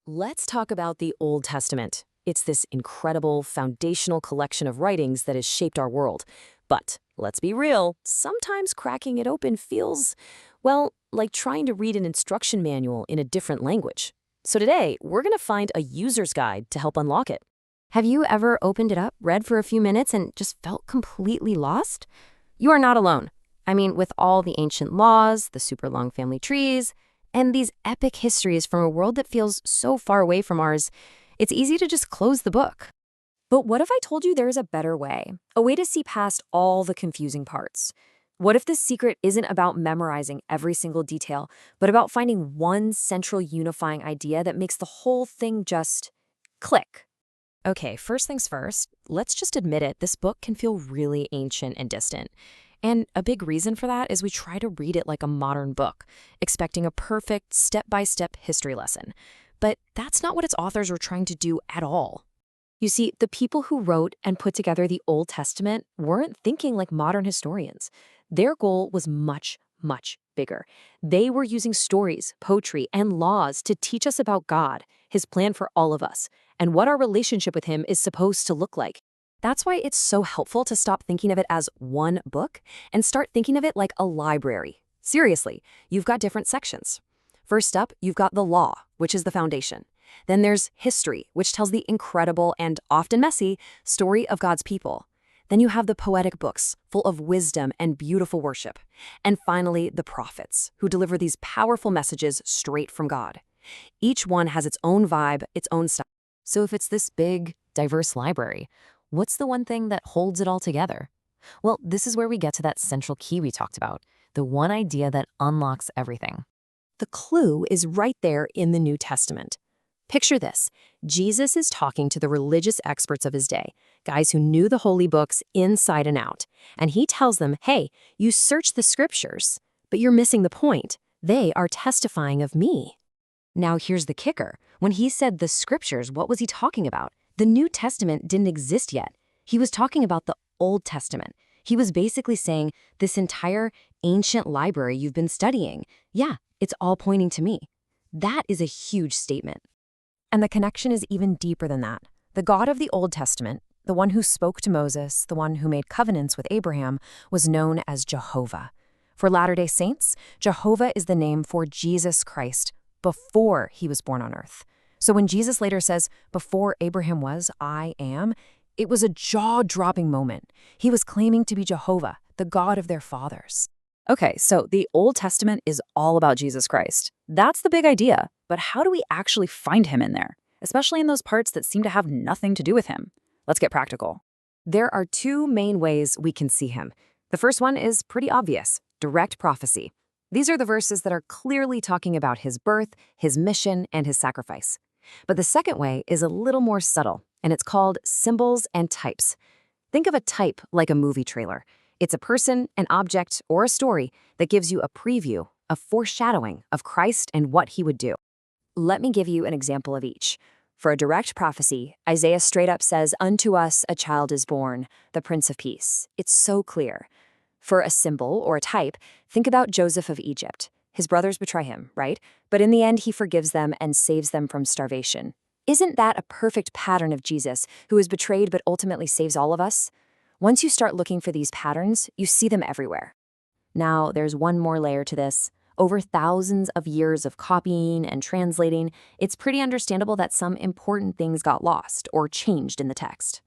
Let's talk about the Old Testament. It's this incredible foundational collection of writings that has shaped our world. But let's be real, sometimes cracking it open feels, well, like trying to read an instruction manual in a different language. So today, we're going to find a user's guide to help unlock it. Have you ever opened it up, read for a few minutes, and just felt completely lost? You are not alone. I mean, with all the ancient laws, the super long family trees, and these epic histories from a world that feels so far away from ours, it's easy to just close the book. But what if I told you there is a better way? A way to see past all the confusing parts? What if the secret isn't about memorizing every single detail, but about finding one central unifying idea that makes the whole thing just click? Okay, first things first, let's just admit it, this book can feel really ancient and distant. And a big reason for that is we try to read it like a modern book, expecting a perfect step-by-step history lesson. But that's not what its authors were trying to do at all. You see, the people who wrote and put together the Old Testament weren't thinking like modern historians. Their goal was much, much bigger. They were using stories, poetry, and laws to teach us about God, His plan for all of us, and what our relationship with Him is supposed to look like. That's why it's so helpful to stop thinking of it as one book and start thinking of it like a library. Seriously, you've got different sections. First up, you've got the law, which is the foundation. Then there's history, which tells the incredible and often messy story of God's people. Then you have the poetic books, full of wisdom and beautiful worship. And finally, the prophets, who deliver these powerful messages straight from God. Each one has its own vibe, its own style. So if it's this big, diverse library, what's the one thing that holds it all together? Well, this is where we get to that central key we talked about, the one idea that unlocks everything. The clue is right there in the New Testament. Picture this. Jesus is talking to the religious experts of his day, guys who knew the holy books inside and out. And he tells them, hey, you search the scriptures, but you're missing the point. They are testifying of me. Now here's the kicker. When he said the scriptures, what was he talking about? The New Testament didn't exist yet. He was talking about the Old Testament. He was basically saying, this entire ancient library you've been studying, yeah, it's all pointing to me. That is a huge statement. And the connection is even deeper than that. The God of the Old Testament, the one who spoke to Moses, the one who made covenants with Abraham, was known as Jehovah. For Latter-day Saints, Jehovah is the name for Jesus Christ before he was born on earth. So when Jesus later says, before Abraham was, I am, it was a jaw-dropping moment. He was claiming to be Jehovah, the God of their fathers. Okay, so the Old Testament is all about Jesus Christ. That's the big idea. But how do we actually find him in there, especially in those parts that seem to have nothing to do with him? Let's get practical. There are two main ways we can see him. The first one is pretty obvious, direct prophecy. These are the verses that are clearly talking about his birth, his mission, and his sacrifice. But the second way is a little more subtle, and it's called symbols and types. Think of a type like a movie trailer. It's a person, an object, or a story that gives you a preview, a foreshadowing of Christ and what he would do. Let me give you an example of each. For a direct prophecy, Isaiah straight up says, unto us a child is born, the Prince of Peace. It's so clear. For a symbol or a type, think about Joseph of Egypt. His brothers betray him, right? But in the end, he forgives them and saves them from starvation. Isn't that a perfect pattern of Jesus, who is betrayed but ultimately saves all of us? Once you start looking for these patterns, you see them everywhere. Now, there's one more layer to this. Over thousands of years of copying and translating, it's pretty understandable that some important things got lost or changed in the text.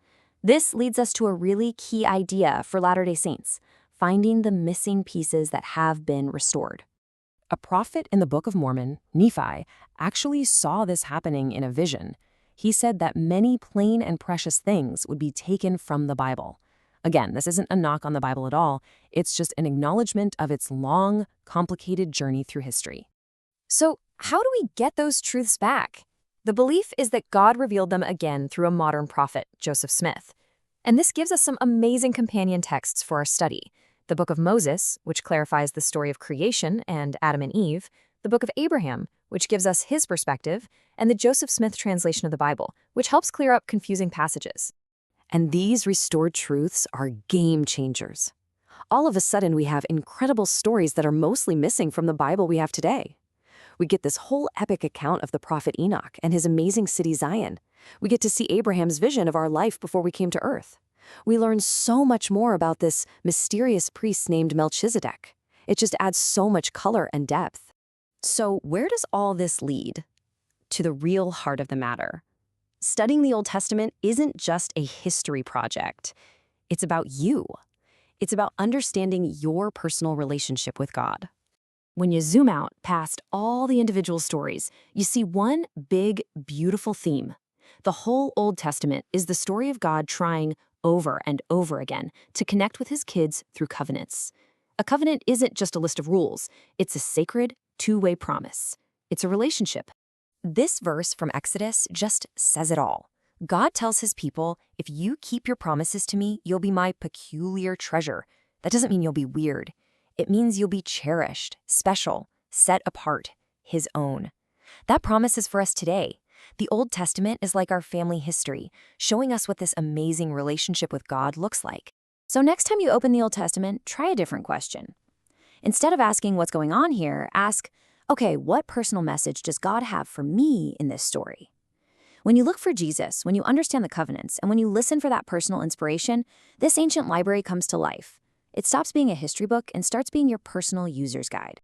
This leads us to a really key idea for Latter-day Saints, finding the missing pieces that have been restored. A prophet in the Book of Mormon, Nephi, actually saw this happening in a vision. He said that many plain and precious things would be taken from the Bible. Again, this isn't a knock on the Bible at all. It's just an acknowledgement of its long, complicated journey through history. So, how do we get those truths back? The belief is that God revealed them again through a modern prophet, Joseph Smith. And this gives us some amazing companion texts for our study. The Book of Moses, which clarifies the story of creation and Adam and Eve, the Book of Abraham, which gives us his perspective, and the Joseph Smith translation of the Bible, which helps clear up confusing passages. And these restored truths are game changers. All of a sudden, we have incredible stories that are mostly missing from the Bible we have today. We get this whole epic account of the prophet Enoch and his amazing city Zion. We get to see Abraham's vision of our life before we came to earth. We learn so much more about this mysterious priest named Melchizedek. It just adds so much color and depth. So where does all this lead? To the real heart of the matter. Studying the Old Testament isn't just a history project. It's about you. It's about understanding your personal relationship with God. When you zoom out past all the individual stories, you see one big, beautiful theme. The whole Old Testament is the story of God trying over and over again to connect with his kids through covenants. A covenant isn't just a list of rules. It's a sacred, two-way promise. It's a relationship. This verse from Exodus just says it all. God tells his people, if you keep your promises to me, you'll be my peculiar treasure. That doesn't mean you'll be weird. It means you'll be cherished, special, set apart, his own. That promise is for us today. The Old Testament is like our family history, showing us what this amazing relationship with God looks like. So next time you open the Old Testament, try a different question. Instead of asking what's going on here, ask, okay, what personal message does God have for me in this story? When you look for Jesus, when you understand the covenants, and when you listen for that personal inspiration, this ancient library comes to life. It stops being a history book and starts being your personal user's guide.